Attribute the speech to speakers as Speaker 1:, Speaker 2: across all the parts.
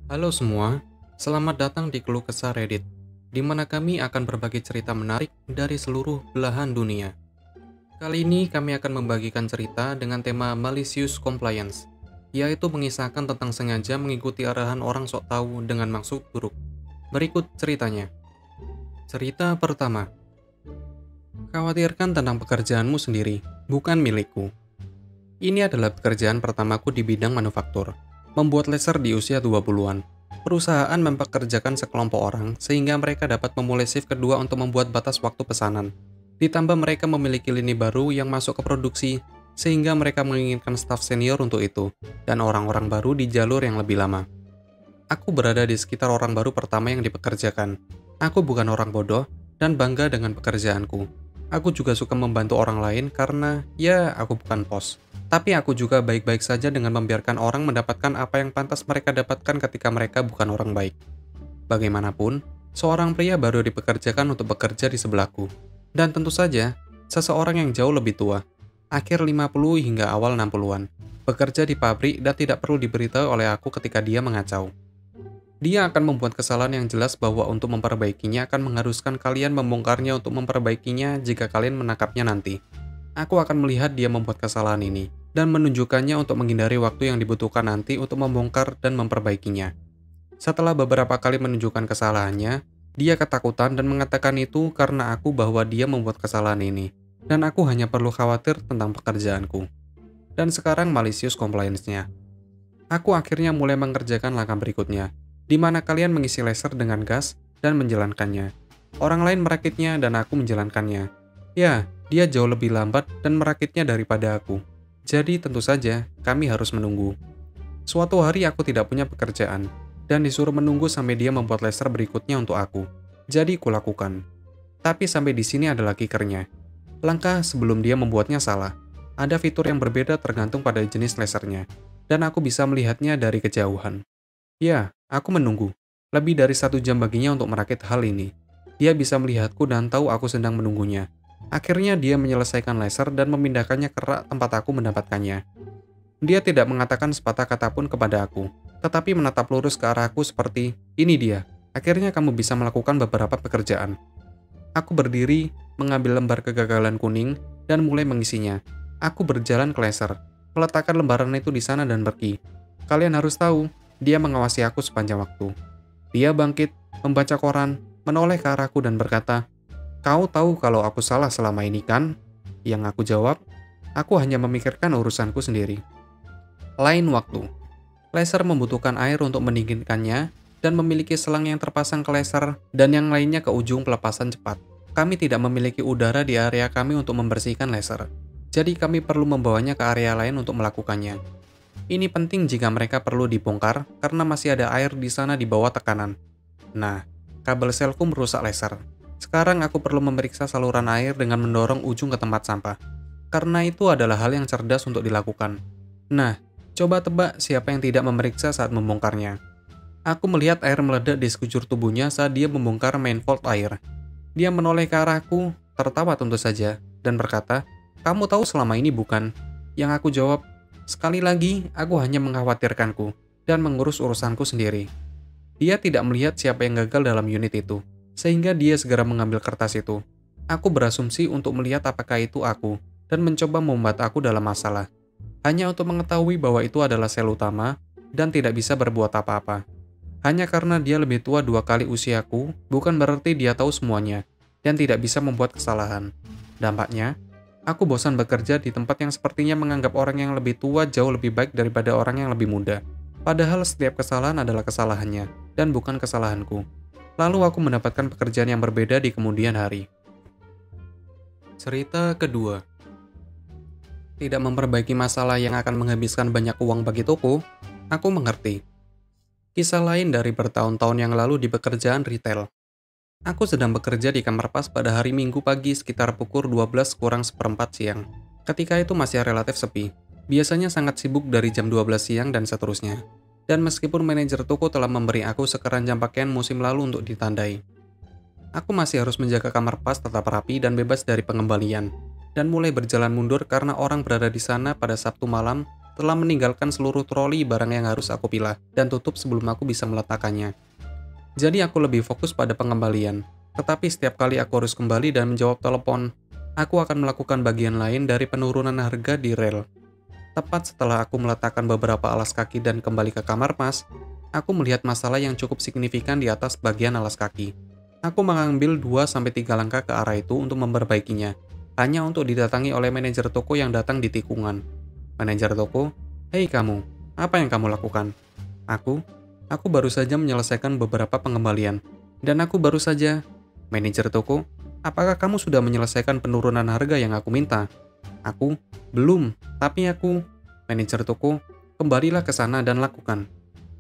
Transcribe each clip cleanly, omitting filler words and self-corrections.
Speaker 1: Halo semua, selamat datang di Keluh Kesah Reddit, di mana kami akan berbagi cerita menarik dari seluruh belahan dunia. Kali ini kami akan membagikan cerita dengan tema Malicious Compliance, yaitu mengisahkan tentang sengaja mengikuti arahan orang sok tahu dengan maksud buruk. Berikut ceritanya. Cerita pertama. Khawatirkan tentang pekerjaanmu sendiri, bukan milikku. Ini adalah pekerjaan pertamaku di bidang manufaktur, membuat laser di usia 20-an. Perusahaan mempekerjakan sekelompok orang sehingga mereka dapat memulai shift kedua untuk membuat batas waktu pesanan. Ditambah mereka memiliki lini baru yang masuk ke produksi, sehingga mereka menginginkan staf senior untuk itu, dan orang-orang baru di jalur yang lebih lama. Aku berada di sekitar orang baru pertama yang dipekerjakan. Aku bukan orang bodoh, dan bangga dengan pekerjaanku. Aku juga suka membantu orang lain karena, ya, aku bukan bos. Tapi aku juga baik-baik saja dengan membiarkan orang mendapatkan apa yang pantas mereka dapatkan ketika mereka bukan orang baik. Bagaimanapun, seorang pria baru dipekerjakan untuk bekerja di sebelahku. Dan tentu saja, seseorang yang jauh lebih tua, akhir 50 hingga awal 60-an, bekerja di pabrik dan tidak perlu diberitahu oleh aku ketika dia mengacau. Dia akan membuat kesalahan yang jelas bahwa untuk memperbaikinya akan mengharuskan kalian membongkarnya untuk memperbaikinya jika kalian menangkapnya nanti. Aku akan melihat dia membuat kesalahan ini, dan menunjukkannya untuk menghindari waktu yang dibutuhkan nanti untuk membongkar dan memperbaikinya. Setelah beberapa kali menunjukkan kesalahannya, dia ketakutan dan mengatakan itu karena aku bahwa dia membuat kesalahan ini, dan aku hanya perlu khawatir tentang pekerjaanku. Dan sekarang malicious compliance-nya. Aku akhirnya mulai mengerjakan langkah berikutnya, di mana kalian mengisi laser dengan gas dan menjalankannya. Orang lain merakitnya dan aku menjalankannya. Ya, dia jauh lebih lambat dan merakitnya daripada aku. Jadi tentu saja, kami harus menunggu. Suatu hari aku tidak punya pekerjaan, dan disuruh menunggu sampai dia membuat laser berikutnya untuk aku. Jadi kulakukan. Tapi sampai di sini adalah kikernya. Langkah sebelum dia membuatnya salah. Ada fitur yang berbeda tergantung pada jenis lasernya, dan aku bisa melihatnya dari kejauhan. Ya, aku menunggu. Lebih dari 1 jam baginya untuk merakit hal ini. Dia bisa melihatku dan tahu aku sedang menunggunya. Akhirnya dia menyelesaikan laser dan memindahkannya ke rak tempat aku mendapatkannya. Dia tidak mengatakan sepatah kata pun kepada aku, tetapi menatap lurus ke arahku seperti, ini dia, akhirnya kamu bisa melakukan beberapa pekerjaan. Aku berdiri, mengambil lembar kegagalan kuning, dan mulai mengisinya. Aku berjalan ke laser, meletakkan lembaran itu di sana dan pergi. Kalian harus tahu, dia mengawasi aku sepanjang waktu. Dia bangkit, membaca koran, menoleh ke arahku dan berkata, "Kau tahu kalau aku salah selama ini kan?" Yang aku jawab, "Aku hanya memikirkan urusanku sendiri." Lain waktu. Laser membutuhkan air untuk mendinginkannya dan memiliki selang yang terpasang ke laser dan yang lainnya ke ujung pelepasan cepat. Kami tidak memiliki udara di area kami untuk membersihkan laser. Jadi kami perlu membawanya ke area lain untuk melakukannya. Ini penting jika mereka perlu dibongkar karena masih ada air di sana di bawah tekanan. Nah, kabel selku merusak laser. Sekarang aku perlu memeriksa saluran air dengan mendorong ujung ke tempat sampah. Karena itu adalah hal yang cerdas untuk dilakukan. Nah, coba tebak siapa yang tidak memeriksa saat membongkarnya. Aku melihat air meledak di sekujur tubuhnya saat dia membongkar manifold air. Dia menoleh ke arahku, tertawa tentu saja, dan berkata, "Kamu tahu selama ini bukan?" Yang aku jawab, "Sekali lagi, aku hanya mengkhawatirkanku dan mengurus urusanku sendiri." Dia tidak melihat siapa yang gagal dalam unit itu, sehingga dia segera mengambil kertas itu. Aku berasumsi untuk melihat apakah itu aku, dan mencoba membuat aku dalam masalah. Hanya untuk mengetahui bahwa itu adalah sel utama, dan tidak bisa berbuat apa-apa. Hanya karena dia lebih tua 2 kali usiaku, bukan berarti dia tahu semuanya, dan tidak bisa membuat kesalahan. Dampaknya, aku bosan bekerja di tempat yang sepertinya menganggap orang yang lebih tua jauh lebih baik daripada orang yang lebih muda. Padahal setiap kesalahan adalah kesalahannya, dan bukan kesalahanku. Lalu aku mendapatkan pekerjaan yang berbeda di kemudian hari. Cerita kedua. Tidak memperbaiki masalah yang akan menghabiskan banyak uang bagi toko, aku mengerti. Kisah lain dari bertahun-tahun yang lalu di pekerjaan retail. Aku sedang bekerja di kamar pas pada hari Minggu pagi sekitar pukul 12 kurang seperempat siang. Ketika itu masih relatif sepi. Biasanya sangat sibuk dari jam 12 siang dan seterusnya. Dan meskipun manajer toko telah memberi aku sekeranjang pakaian musim lalu untuk ditandai, aku masih harus menjaga kamar pas tetap rapi dan bebas dari pengembalian, dan mulai berjalan mundur karena orang berada di sana pada Sabtu malam telah meninggalkan seluruh troli barang yang harus aku pilah dan tutup sebelum aku bisa meletakkannya. Jadi aku lebih fokus pada pengembalian. Tetapi setiap kali aku harus kembali dan menjawab telepon, aku akan melakukan bagian lain dari penurunan harga di rel. Tepat setelah aku meletakkan beberapa alas kaki dan kembali ke kamar mas, aku melihat masalah yang cukup signifikan di atas bagian alas kaki. Aku mengambil 2-3 langkah ke arah itu untuk memperbaikinya, hanya untuk didatangi oleh manajer toko yang datang di tikungan. Manajer toko, "Hei kamu, apa yang kamu lakukan?" Aku baru saja menyelesaikan beberapa pengembalian. Dan aku baru saja, "Manajer toko, apakah kamu sudah menyelesaikan penurunan harga yang aku minta?" Aku, "Belum, tapi aku..." Manajer toko, "Kembalilah ke sana dan lakukan."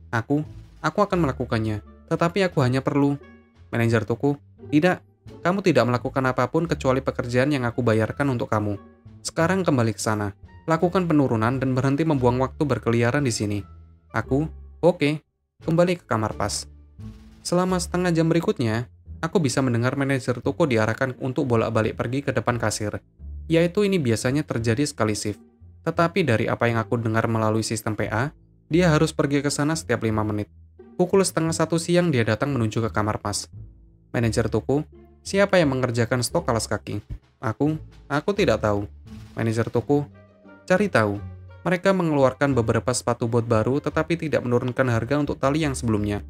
Speaker 1: Aku akan melakukannya, tetapi aku hanya perlu..." Manajer toko, "Tidak, kamu tidak melakukan apapun kecuali pekerjaan yang aku bayarkan untuk kamu. Sekarang kembali ke sana, lakukan penurunan dan berhenti membuang waktu berkeliaran di sini." Aku, "Oke." Kembali ke kamar pas. Selama setengah jam berikutnya, aku bisa mendengar manajer toko diarahkan untuk bolak-balik pergi ke depan kasir. Yaitu ini biasanya terjadi sekali shift. Tetapi dari apa yang aku dengar melalui sistem PA, dia harus pergi ke sana setiap 5 menit. Pukul 12:30 siang dia datang menuju ke kamar pas. Manajer toko, "Siapa yang mengerjakan stok alas kaki?" Aku tidak tahu." Manajer toko, "Cari tahu." Mereka mengeluarkan beberapa sepatu bot baru tetapi tidak menurunkan harga untuk tali yang sebelumnya.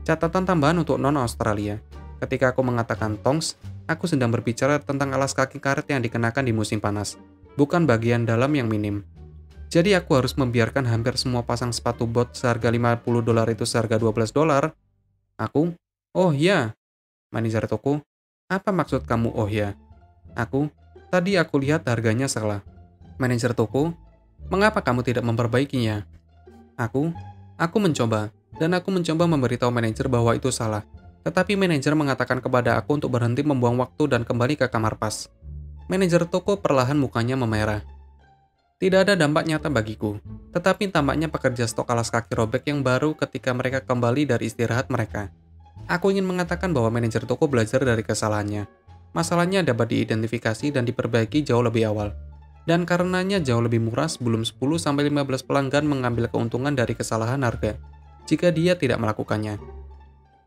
Speaker 1: Catatan tambahan untuk non-Australia. Ketika aku mengatakan tongs, aku sedang berbicara tentang alas kaki karet yang dikenakan di musim panas, bukan bagian dalam yang minim. Jadi aku harus membiarkan hampir semua pasang sepatu bot seharga $50 itu seharga $12. Aku, "Oh ya." Manajer toko, "Apa maksud kamu oh ya?" Aku, "Tadi aku lihat harganya salah." Manajer toko, "Mengapa kamu tidak memperbaikinya?" Aku mencoba, dan aku mencoba memberitahu manajer bahwa itu salah. Tetapi manajer mengatakan kepada aku untuk berhenti membuang waktu dan kembali ke kamar pas. Manajer toko perlahan mukanya memerah. Tidak ada dampak nyata bagiku, tetapi tampaknya pekerja stok alas kaki robek yang baru ketika mereka kembali dari istirahat mereka. Aku ingin mengatakan bahwa manajer toko belajar dari kesalahannya. Masalahnya dapat diidentifikasi dan diperbaiki jauh lebih awal. Dan karenanya jauh lebih murah sebelum 10-15 pelanggan mengambil keuntungan dari kesalahan harga, jika dia tidak melakukannya.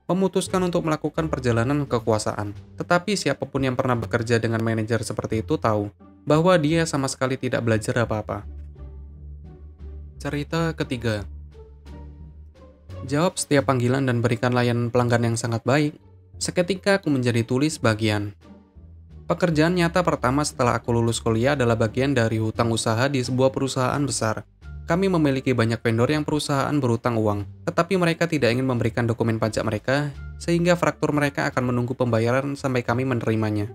Speaker 1: Memutuskan untuk melakukan perjalanan kekuasaan, tetapi siapapun yang pernah bekerja dengan manajer seperti itu tahu bahwa dia sama sekali tidak belajar apa-apa. Cerita ketiga. Jawab setiap panggilan dan berikan layanan pelanggan yang sangat baik. Seketika aku menjadi tulis bagian. Pekerjaan nyata pertama setelah aku lulus kuliah adalah bagian dari hutang usaha di sebuah perusahaan besar. Kami memiliki banyak vendor yang perusahaan berhutang uang, tetapi mereka tidak ingin memberikan dokumen pajak mereka, sehingga fraktur mereka akan menunggu pembayaran sampai kami menerimanya.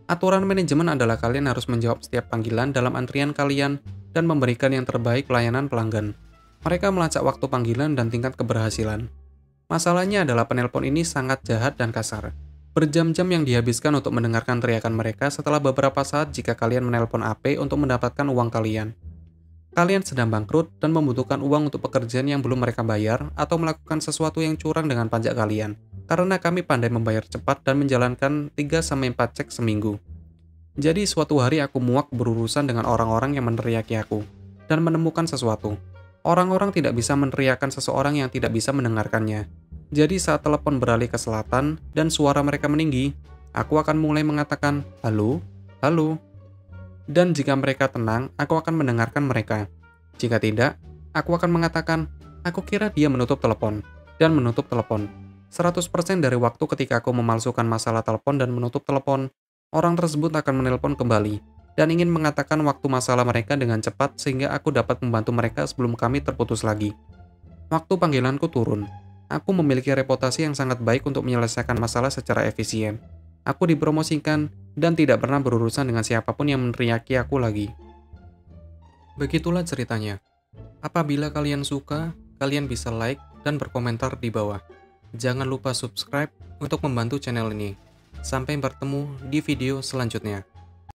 Speaker 1: Aturan manajemen adalah kalian harus menjawab setiap panggilan dalam antrian kalian dan memberikan yang terbaik pelayanan pelanggan. Mereka melacak waktu panggilan dan tingkat keberhasilan. Masalahnya adalah penelpon ini sangat jahat dan kasar. Berjam-jam yang dihabiskan untuk mendengarkan teriakan mereka setelah beberapa saat jika kalian menelpon AP untuk mendapatkan uang kalian. Kalian sedang bangkrut dan membutuhkan uang untuk pekerjaan yang belum mereka bayar atau melakukan sesuatu yang curang dengan pajak kalian. Karena kami pandai membayar cepat dan menjalankan 3-4 cek seminggu. Jadi suatu hari aku muak berurusan dengan orang-orang yang meneriaki aku dan menemukan sesuatu. Orang-orang tidak bisa meneriakkan seseorang yang tidak bisa mendengarkannya. Jadi saat telepon beralih ke selatan dan suara mereka meninggi, aku akan mulai mengatakan, "Halo, halo." Dan jika mereka tenang, aku akan mendengarkan mereka. Jika tidak, aku akan mengatakan, "Aku kira dia menutup telepon." Dan menutup telepon. 100% dari waktu ketika aku memalsukan masalah telepon dan menutup telepon, orang tersebut akan menelpon kembali dan ingin mengatakan waktu masalah mereka dengan cepat sehingga aku dapat membantu mereka sebelum kami terputus lagi. Waktu panggilanku turun. Aku memiliki reputasi yang sangat baik untuk menyelesaikan masalah secara efisien. Aku dipromosikan dan tidak pernah berurusan dengan siapapun yang meneriaki aku lagi. Begitulah ceritanya. Apabila kalian suka, kalian bisa like dan berkomentar di bawah. Jangan lupa subscribe untuk membantu channel ini. Sampai bertemu di video selanjutnya.